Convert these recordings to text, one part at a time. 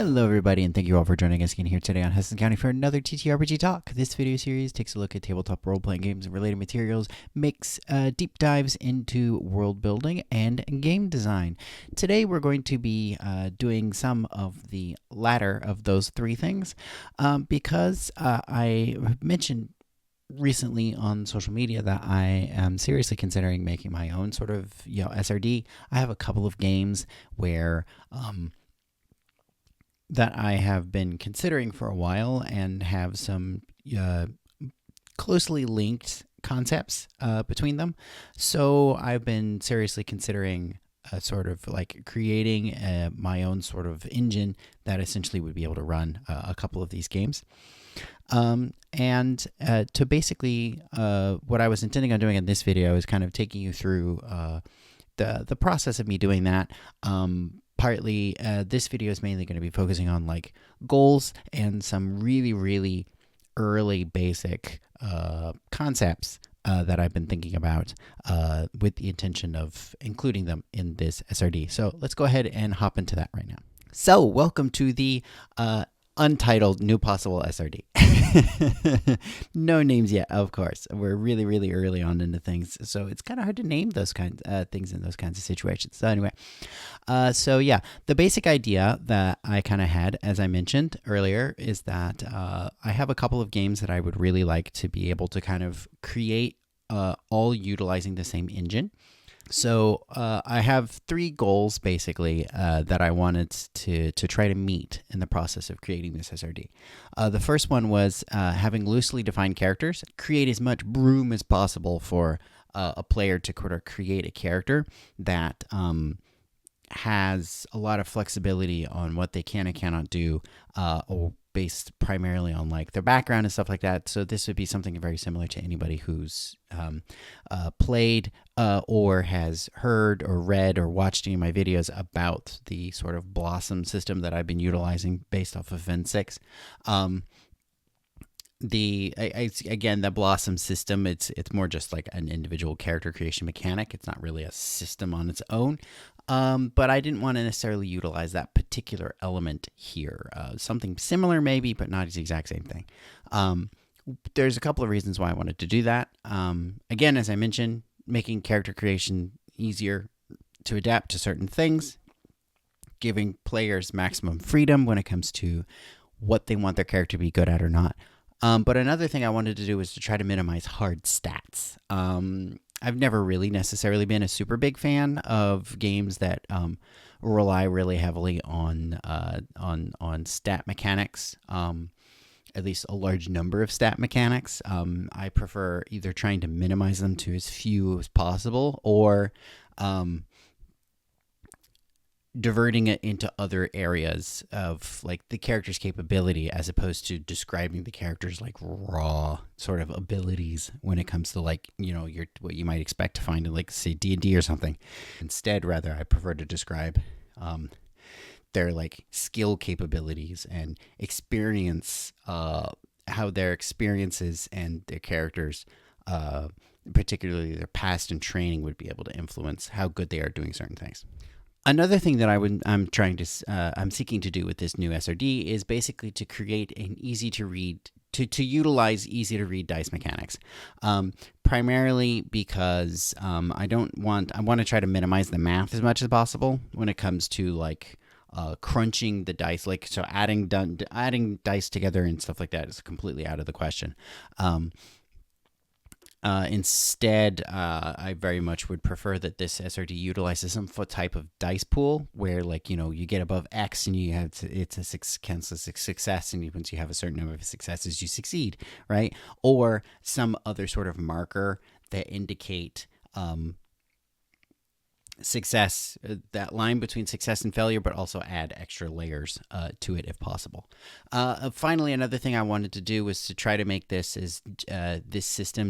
Hello everybody, and thank you all for joining us again here today on Hudson County for another TTRPG Talk. This video series takes a look at tabletop role-playing games and related materials, makes deep dives into world building and game design. Today we're going to be doing some of the latter of those three things because I mentioned recently on social media that I am seriously considering making my own sort of SRD. I have a couple of games where that I have been considering for a while and have some closely linked concepts between them. So I've been seriously considering sort of like creating my own sort of engine that essentially would be able to run a couple of these games. And to basically what I was intending on doing in this video is kind of taking you through the process of me doing that. Partly, this video is mainly going to be focusing on like goals and some really early basic concepts that I've been thinking about with the intention of including them in this SRD. So let's go ahead and hop into that right now. So welcome to the untitled New Possible SRD. No names yet, of course. We're really early on into things, so it's kind of hard to name those kinds things in those kinds of situations. So anyway, the basic idea that I kind of had, as I mentioned earlier, is that I have a couple of games that I would really like to be able to kind of create all utilizing the same engine. So I have three goals basically that I wanted to try to meet in the process of creating this SRD. The first one was having loosely defined characters, create as much room as possible for a player to create a character that has a lot of flexibility on what they can and cannot do, or based primarily on like their background and stuff like that. So this would be something very similar to anybody who's played or has heard or read or watched any of my videos about the sort of Blossom system that I've been utilizing based off of Ven 6. The Blossom system, it's more just like an individual character creation mechanic. It's not really a system on its own. But I didn't want to necessarily utilize that particular element here. Something similar maybe, but not the exact same thing. There's a couple of reasons why I wanted to do that. Again, as I mentioned, making character creation easier to adapt to certain things, giving players maximum freedom when it comes to what they want their character to be good at or not. But another thing I wanted to do was to try to minimize hard stats. I've never really necessarily been a super big fan of games that rely really heavily on stat mechanics. At least a large number of stat mechanics. I prefer either trying to minimize them to as few as possible, or diverting it into other areas of like the character's capability, as opposed to describing the character's like raw sort of abilities when it comes to like, your what you might expect to find in like say D&D or something. Instead, rather, I prefer to describe their like skill capabilities and experience, how their experiences and their characters, particularly their past and training, would be able to influence how good they are doing certain things. Another thing that I'm seeking to do with this new SRD is basically to create an easy to read, to utilize easy to read dice mechanics. Primarily because I want to try to minimize the math as much as possible when it comes to like crunching the dice. Like, so adding dice together and stuff like that is completely out of the question. Instead, I very much would prefer that this SRD utilizes some type of dice pool where, like, you get above X and you have it's a success, and once you have a certain number of successes, you succeed, right? Or some other sort of marker that indicate success, that line between success and failure, but also add extra layers to it if possible. Finally, another thing I wanted to do was to try to make this system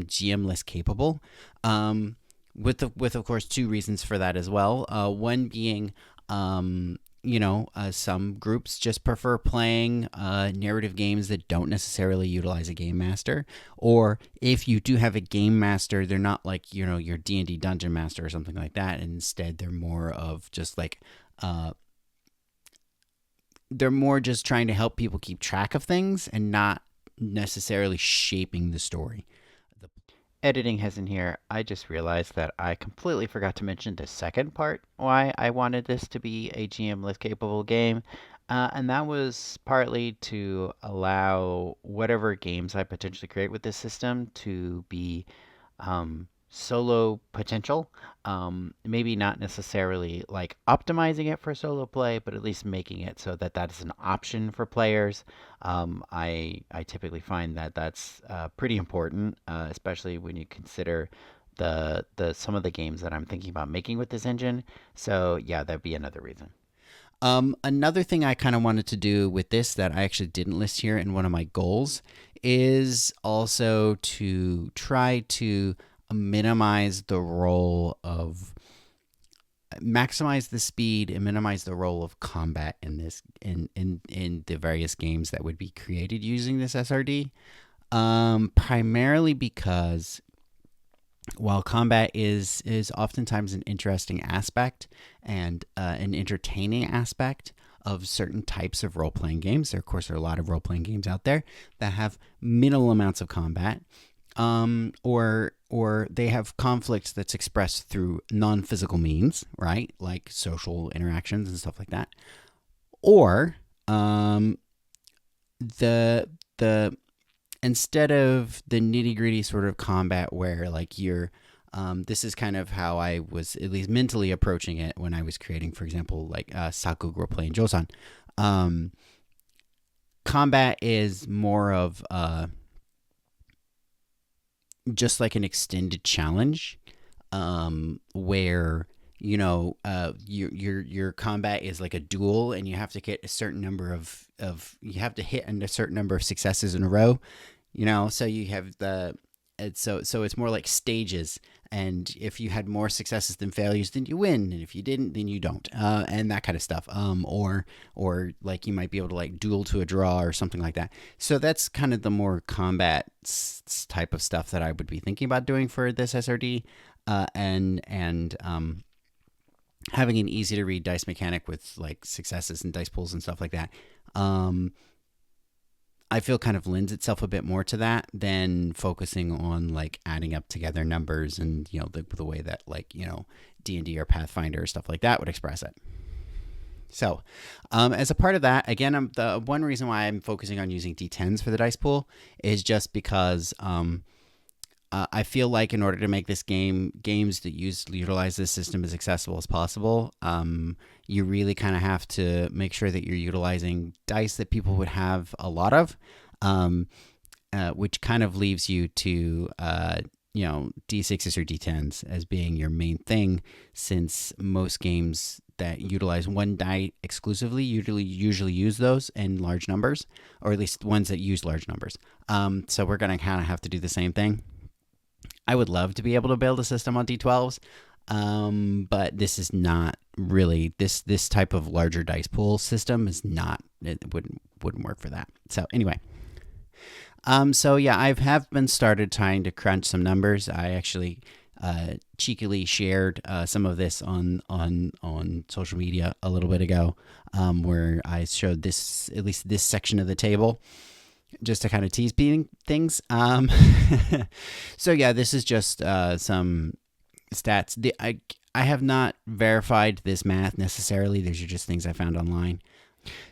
GM-less capable, with of course two reasons for that as well. One being some groups just prefer playing narrative games that don't necessarily utilize a game master. Or if you do have a game master, they're not like, your D&D dungeon master or something like that. And instead, they're more of just like they're more just trying to help people keep track of things and not necessarily shaping the story. Editing has in here, I just realized that I completely forgot to mention the second part why I wanted this to be a GM list capable game. And that was partly to allow whatever games I potentially create with this system to be solo potential. Maybe not necessarily like optimizing it for solo play, but at least making it so that that is an option for players. I typically find that that's pretty important, especially when you consider the some of the games that I'm thinking about making with this engine. So yeah, that'd be another reason. Another thing I kind of wanted to do with this that I actually didn't list here in one of my goals is also to try to minimize the role of maximize the speed and minimize the role of combat in this in the various games that would be created using this SRD. Primarily because while combat is oftentimes an interesting aspect and an entertaining aspect of certain types of role-playing games, there of course are a lot of role-playing games out there that have minimal amounts of combat, or they have conflicts that's expressed through non-physical means, right? Like social interactions and stuff like that. Or the instead of the nitty-gritty sort of combat where like you're this is kind of how I was at least mentally approaching it when I was creating, for example, like Saku Roleplay and Josan. Combat is more of just like an extended challenge, where your combat is like a duel, and you have to get a certain number of you have to hit a certain number of successes in a row. So you have so it's more like stages, and if you had more successes than failures, then you win, and if you didn't, then you don't, and that kind of stuff. Or like you might be able to like duel to a draw or something like that. So that's kind of the more combat type of stuff that I would be thinking about doing for this SRD, and having an easy to read dice mechanic with like successes and dice pools and stuff like that. I feel kind of lends itself a bit more to that than focusing on like adding up together numbers and the way that like D&D or Pathfinder or stuff like that would express it. So as a part of that, again, the one reason why I'm focusing on using D10s for the dice pool is just because I feel like in order to make this games that utilize this system as accessible as possible, you really kind of have to make sure that you're utilizing dice that people would have a lot of, which kind of leaves you to D6s or D10s as being your main thing, since most games that utilize one die exclusively usually use those in large numbers, or at least ones that use large numbers. So we're going to kind of have to do the same thing. I would love to be able to build a system on D12s, but this is not really this type of larger dice pool system is not. It wouldn't work for that. So anyway, so yeah, I have been started trying to crunch some numbers. I actually cheekily shared some of this on social media a little bit ago, where I showed this, at least this section of the table, just to kind of tease things. So yeah, this is just some stats. I have not verified this math necessarily. These are just things I found online.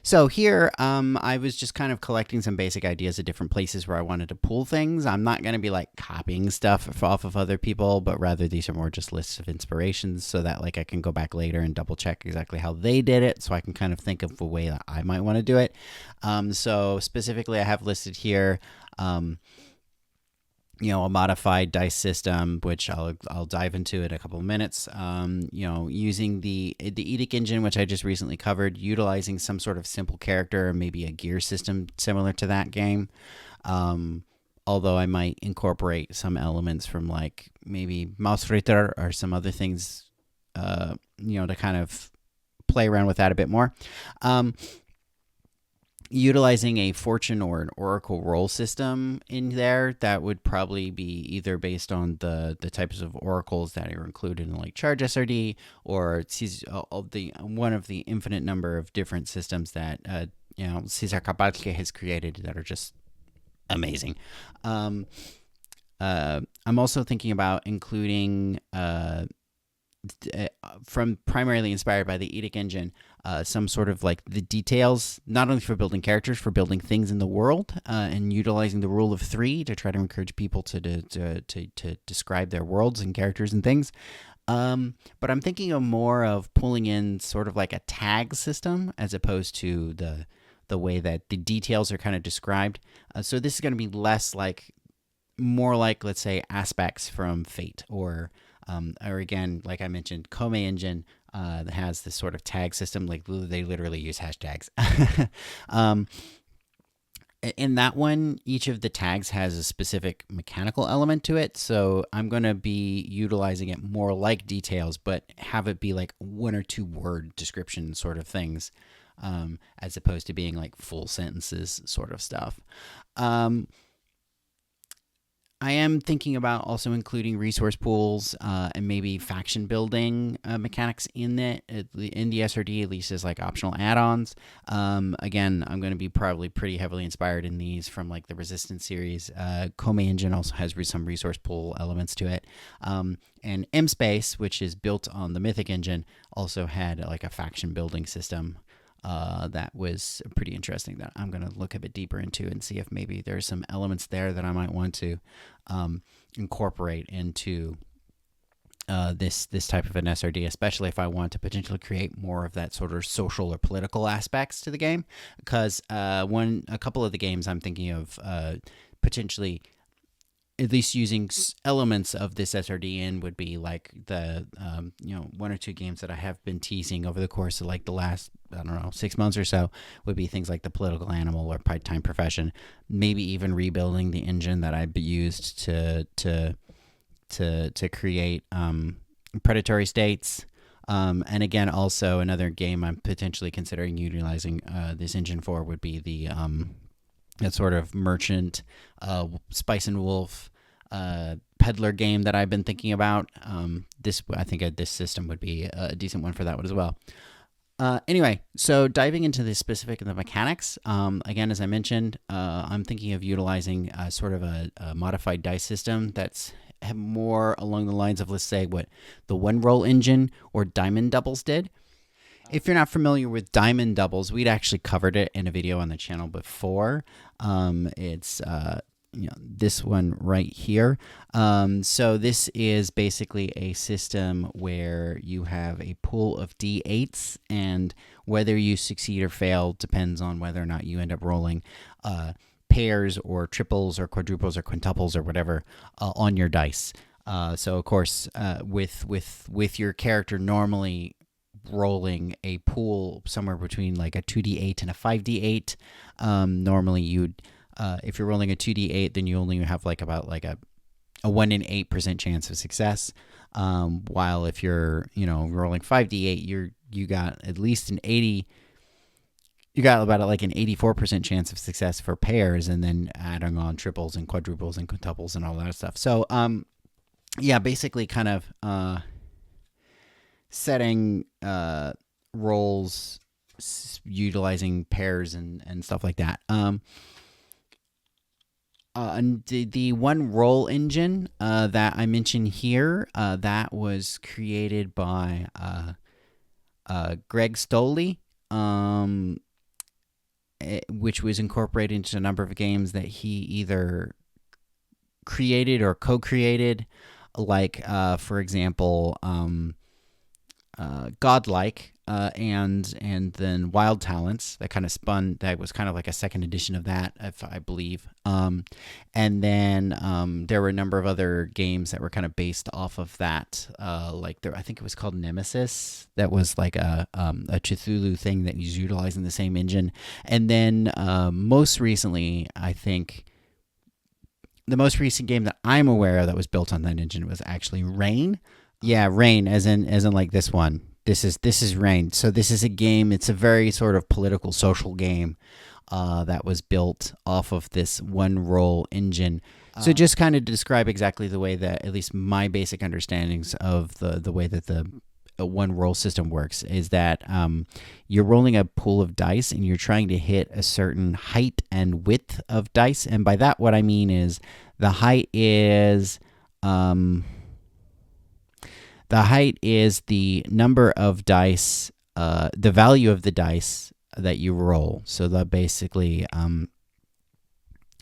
So here, I was just kind of collecting some basic ideas of different places where I wanted to pull things. I'm not going to be like copying stuff off of other people, but rather these are more just lists of inspirations so that like I can go back later and double check exactly how they did it, so I can kind of think of a way that I might want to do it. So specifically I have listed here, a modified dice system, which I'll dive into in a couple of minutes. Using the Edict engine, which I just recently covered, utilizing some sort of simple character, maybe a gear system similar to that game. Although I might incorporate some elements from like maybe Mausritter or some other things, to kind of play around with that a bit more. utilizing a fortune or an oracle roll system in there. That would probably be either based on the types of oracles that are included in like Charge SRD, or one of the infinite number of different systems that Cesar Cabalque has created that are just amazing. I'm also thinking about including from primarily inspired by the Edic engine, some sort of like the details, not only for building characters, for building things in the world, and utilizing the rule of 3 to try to encourage people to describe their worlds and characters and things. But I'm thinking of more of pulling in sort of like a tag system as opposed to the way that the details are kind of described. So this is going to be more like, let's say, aspects from Fate, or again, like I mentioned, Kome engine has this sort of tag system. Like they literally use hashtags. In that one, each of the tags has a specific mechanical element to it. So I'm going to be utilizing it more like details, but have it be like 1 or 2 word description sort of things, as opposed to being like full sentences sort of stuff. I am thinking about also including resource pools and maybe faction building mechanics in the SRD, at least as like optional add-ons. Again, I'm going to be probably pretty heavily inspired in these from like the Resistance series. Kome engine also has some resource pool elements to it. And M-Space, which is built on the Mythic engine, also had like a faction building system that was pretty interesting, that I'm going to look a bit deeper into and see if maybe there's some elements there that I might want to incorporate into this type of an SRD, especially if I want to potentially create more of that sort of social or political aspects to the game. Because a couple of the games I'm thinking of potentially at least using elements of this SRD in would be like the 1 or 2 games that I have been teasing over the course of like the last, I don't know, 6 months or so, would be things like the Political Animal or Part-Time Profession, maybe even rebuilding the engine that I used to create predatory states. And again, also another game I'm potentially considering utilizing this engine for would be the that sort of merchant, Spice and Wolf, peddler game that I've been thinking about. I think this system would be a decent one for that one as well. Anyway, so diving into the specific of the mechanics, again, as I mentioned, I'm thinking of utilizing sort of a modified dice system that's more along the lines of, let's say, what the One Roll engine or Diamond Doubles did. If you're not familiar with Diamond Doubles, we'd actually covered it in a video on the channel before. It's this one right here. So this is basically a system where you have a pool of D8s, and whether you succeed or fail depends on whether or not you end up rolling pairs or triples or quadruples or quintuples or whatever on your dice. So of course, with your character normally rolling a pool somewhere between like a 2d8 and a 5d8. Normally you'd, if you're rolling a 2d8, then you only have like about like a 1 in 8% chance of success. While if you're, rolling 5d8, you got at least you got about like an 84% chance of success for pairs, and then adding on triples and quadruples and quintuples and all that stuff. So, basically kind of, setting rolls utilizing pairs and stuff like that. And the One Roll engine that I mentioned here, that was created by Greg Stoley, which was incorporated into a number of games that he either created or co-created, like, for example, Godlike, and then Wild Talents, that kind of spun, that was kind of like a second edition of that, if I believe. And then there were a number of other games that were kind of based off of that, I think it was called Nemesis, that was like a Cthulhu thing that was utilizing the same engine. And then most recently, I think the most recent game that I'm aware of that was built on that engine was actually Rain. Yeah, Rain, as in like this one. This is Rain. So this is a game. It's a very sort of political, social game that was built off of this one roll engine. So just kind of describe exactly the way that at least my basic understandings of the way that the one roll system works is that you're rolling a pool of dice and you're trying to hit a certain height and width of dice. And by that, what I mean is the height is the number of dice, the value of the dice that you roll. So that basically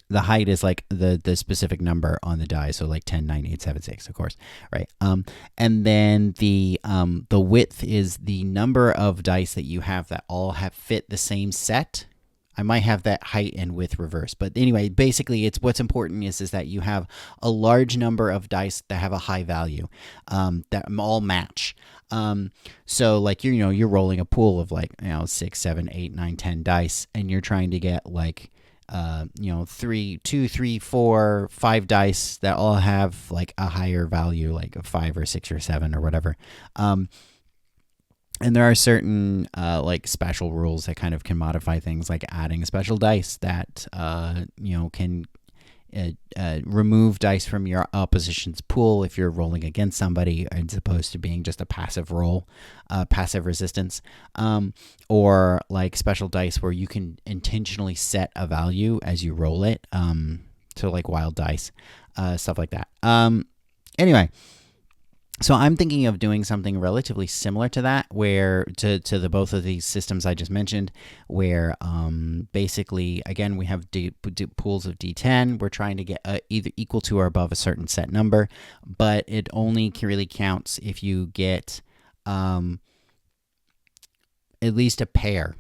the height is like the specific number on the die, so like 10, 9, 8, 7, 6, of course, right? And then the width is the number of dice that you have that all have fit the same set. I might have that height and width reversed, but anyway, basically, it's what's important is that you have a large number of dice that have a high value, that all match. So like you're rolling a pool of like 6, 7, 8, 9, 10 dice, and you're trying to get like 2, 3, 4, 5 dice that all have like a higher value, like a 5 or 6 or 7 or whatever. And there are certain like special rules that kind of can modify things, like adding special dice that can remove dice from your opposition's pool if you're rolling against somebody, as opposed to being just a passive roll, passive resistance, or like special dice where you can intentionally set a value as you roll it. So like wild dice, stuff like that. Anyway. So I'm thinking of doing something relatively similar to that, where to the both of these systems I just mentioned, where basically, again, we have pools of D10. We're trying to get either equal to or above a certain set number, but it only really counts if you get at least a pair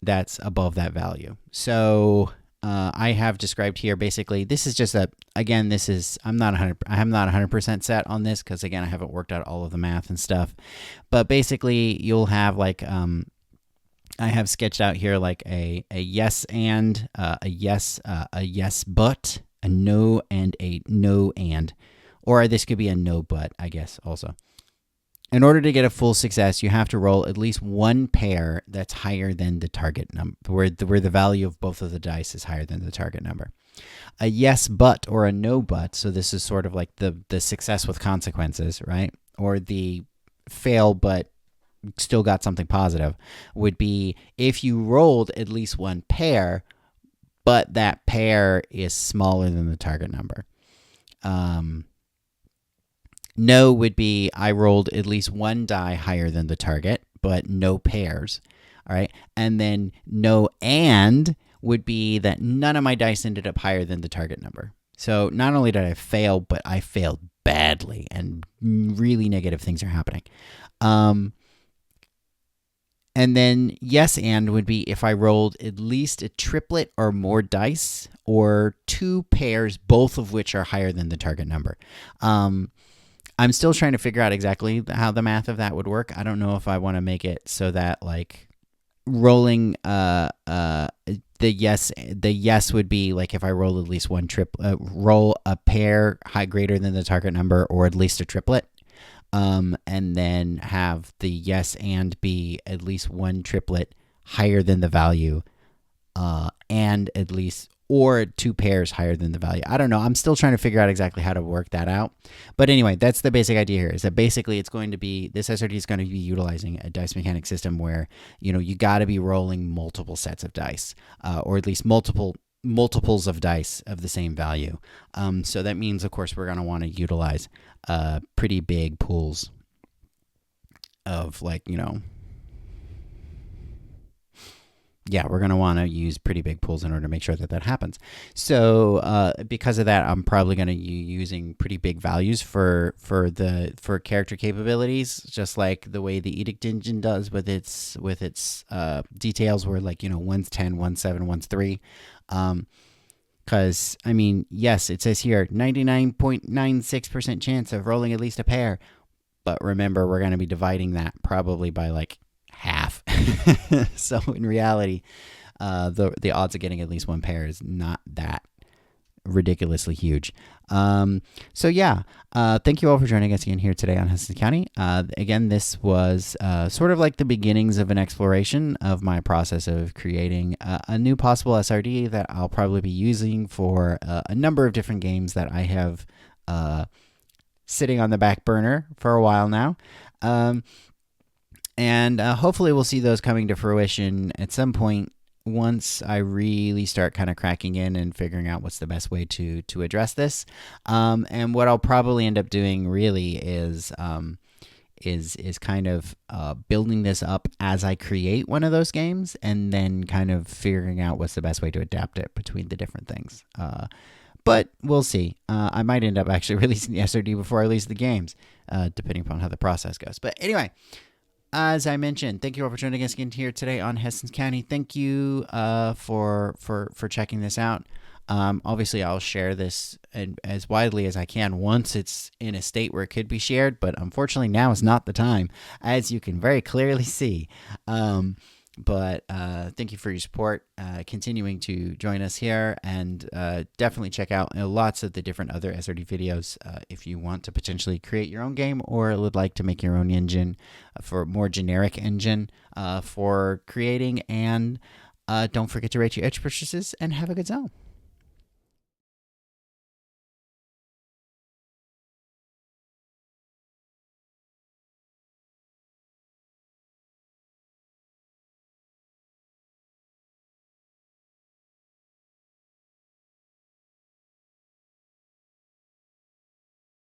that's above that value. So I have described here, basically, this is just I'm not 100% set on this because, again, I haven't worked out all of the math and stuff, but basically you'll have like, I have sketched out here like a yes and, a yes but, a no and a no and, or this could be a no but, I guess, also. In order to get a full success, you have to roll at least one pair that's higher than the target number, where the value of both of the dice is higher than the target number. A yes but or a no but, so this is sort of like the success with consequences, right? Or the fail but still got something positive, would be if you rolled at least one pair, but that pair is smaller than the target number. No would be I rolled at least one die higher than the target, but no pairs. All right. And then no and would be that none of my dice ended up higher than the target number. So not only did I fail, but I failed badly and really negative things are happening. And then yes and would be if I rolled at least a triplet or more dice, or two pairs, both of which are higher than the target number. I'm still trying to figure out exactly how the math of that would work. I don't know if I want to make it so that like rolling the yes would be like if I roll at least one roll a pair greater than the target number, or at least a triplet, and then have the yes and be at least one triplet higher than the value, and at least or two pairs higher than the value. I don't know. I'm still trying to figure out exactly how to work that out. But anyway, that's the basic idea here, is that basically it's going to be, this SRD is going to be utilizing a dice mechanic system where, you got to be rolling multiple sets of dice, or at least multiples of dice of the same value. So that means, of course, we're going to want to utilize pretty big pools of we're going to want to use pretty big pools in order to make sure that happens. So because of that, I'm probably going to be using pretty big values for character capabilities, just like the way the Edict engine does with its details, where one's 10, one's 7, one's 3. Because, yes, it says here 99.96% chance of rolling at least a pair. But remember, we're going to be dividing that probably by half. So in reality, the odds of getting at least one pair is not that ridiculously huge. So yeah, thank you all for joining us again here today on Hudson County. Again, this was sort of like the beginnings of an exploration of my process of creating a new possible SRD that I'll probably be using for a number of different games that I have sitting on the back burner for a while now. And hopefully we'll see those coming to fruition at some point once I really start kind of cracking in and figuring out what's the best way to address this. And what I'll probably end up doing really is kind of building this up as I create one of those games, and then kind of figuring out what's the best way to adapt it between the different things. But we'll see. I might end up actually releasing the SRD before I release the games, depending upon how the process goes. But anyway, as I mentioned, thank you all for joining us again here today on Hudson County. Thank you for checking this out. Obviously, I'll share this as widely as I can once it's in a state where it could be shared, but unfortunately now is not the time, as you can very clearly see. But thank you for your support, continuing to join us here, and definitely check out lots of the different other SRD videos if you want to potentially create your own game or would like to make your own engine for a more generic engine for creating. And don't forget to rate your edge purchases and have a good zone.